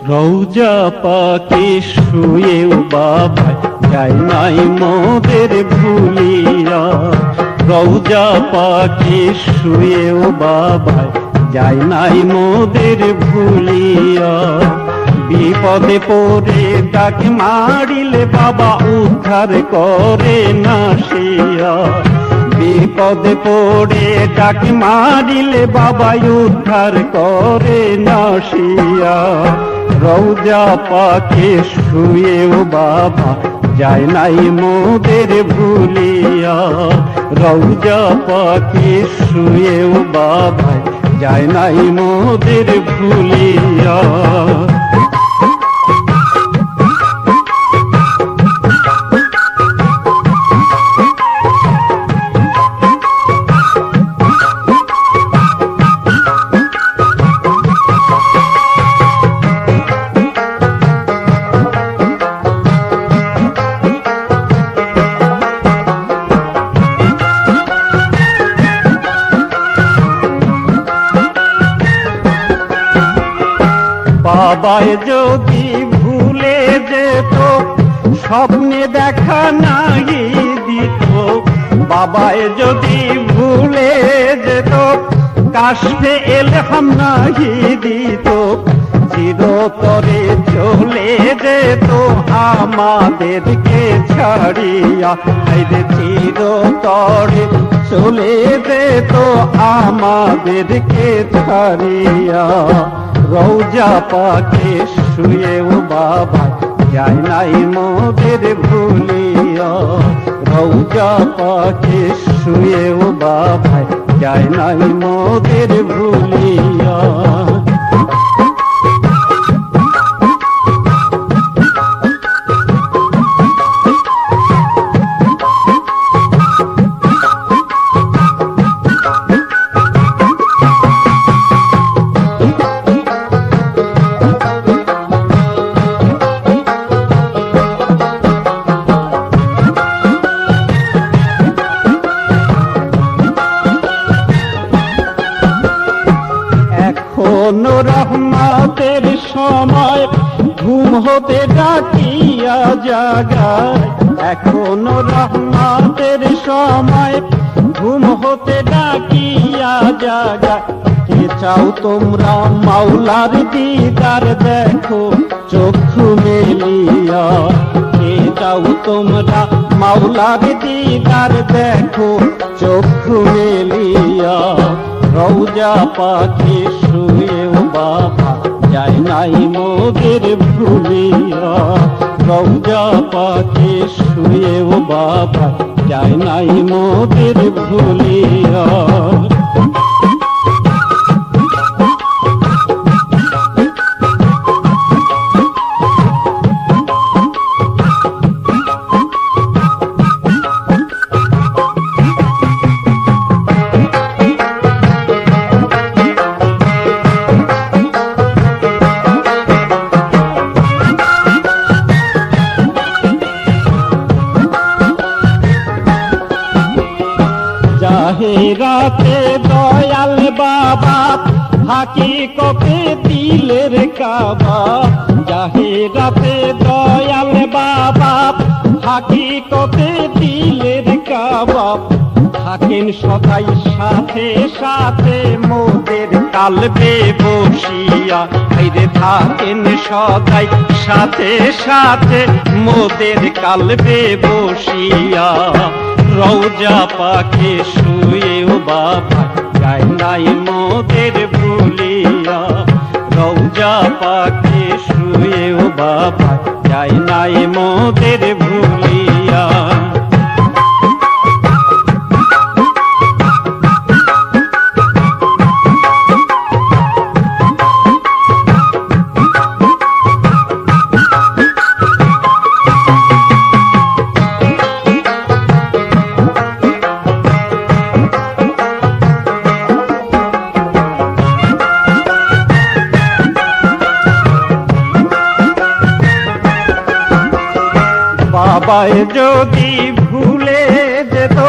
রওজা পাকে শুয়েও বাবা যায় নাই মোদের ভুলিয়া। রওজা পাকে শুয়েও বাবা যায় নাই মোদের ভুলিয়া। বিপদে পড়ে ডাক মারিলে বাবা উদ্ধার করে না সিয়া। বিপদে পড়ে ডাক মারিলে বাবা উদ্ধার করে না সিয়া। রওজা পাকে শুয়েও বাবা যায় নাই মোদের ভুলিয়া। রওজা পাকে শুয়েও বাবা যায় নাই মোদের ভুলিয়া। বাবায় যদি ভুলে যেত স্বপ্নে দেখা নাই দিত। বাবায় যদি ভুলে যেত কাশে এলহাম নাই দিত। চিরতরে চলে যেত আমাদেরকে ছাড়িয়া। হায়রে চিরতরে চলে যেত আমাদেরকে ছাড়িয়া। রওজা পাকে শুয়েও বাবা যায় নাই মোদের ভুলিয়া। রওজা পাকে শুয়েও বাবা যায় নাই মোদের ভুলিয়া। এখনো রহমতের সময় ঘুম হতে ডাকিয়া জাগায়। এখনো রহমতের সময় ঘুম হতে ডাকিয়া জাগায়। কে চাও তোমরা মাওলার দিদার দেখো চক্ষু মেলিয়া। কে চাও তোমরা মাওলার দিদার দেখো চক্ষু মেলিয়া। রওজা পাকে শুয়েও বাবা যায় নাই মোদের ভুলিয়া। রওজা পাকে শুয়েও বাবা যায় নাই মোদের ভুলিয়া। জাহেরাতে দয়াল বাবা হাকিকতে দিলের কাবা। জাহেরাতে দয়াল বাবা হাকিকতে দিলের কাবা। থাকেন সদাই সাথে সাথে মোদের কালবে বসিয়া। হায়রে থাকেন সদাই সাথে সাথে মোদের কালবে বসিয়া। রওজা পাকে শুয়েও বাবা যায় নাই মোদের ভুলিয়া। রওজা পাকে শুয়েও বাবা যায় নাই মোদের ভুলিয়া। বাবায় যদি ভুলে যেত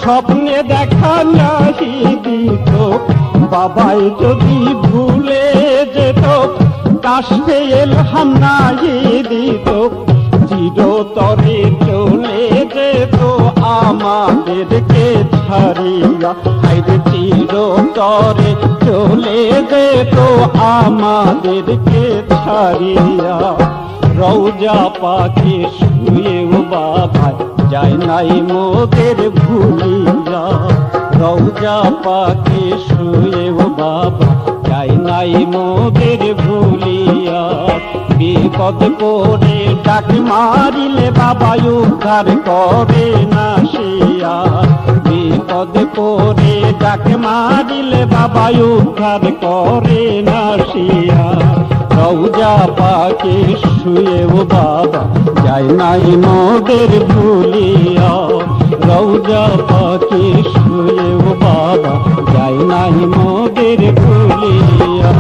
স্বপ্নে দেখা নাহি দিত। বাবায় যদি ভুলে যেত কাশে এলহাম নাই দিত চিরতরে চলে যেত আমাদেরকে ছাড়িয়া, হায়রে চিরতরে চলে যেত আমাদেরকে ছাড়িয়া। রওজা পাখি শুয়েও বাবা যায় নাই মোদের ভুলিয়া, রওজা পাখি শুয়েও বাবা যায় নাই মোদের ভুলিয়া। বিপদ পড়ে ডাক মারিলে বাবা উদ্ধার করে না শিয়া, বিপদ পড়ে ডাক মারিলে বাবা উদ্ধার করে না শিয়া। রওজা পাখি শুয়েও বাবা যায় নাই মোদের ভুলিয়া, রওজা পাখি শুয়েও বাবা যায় নাই মোদের ভুলিয়া।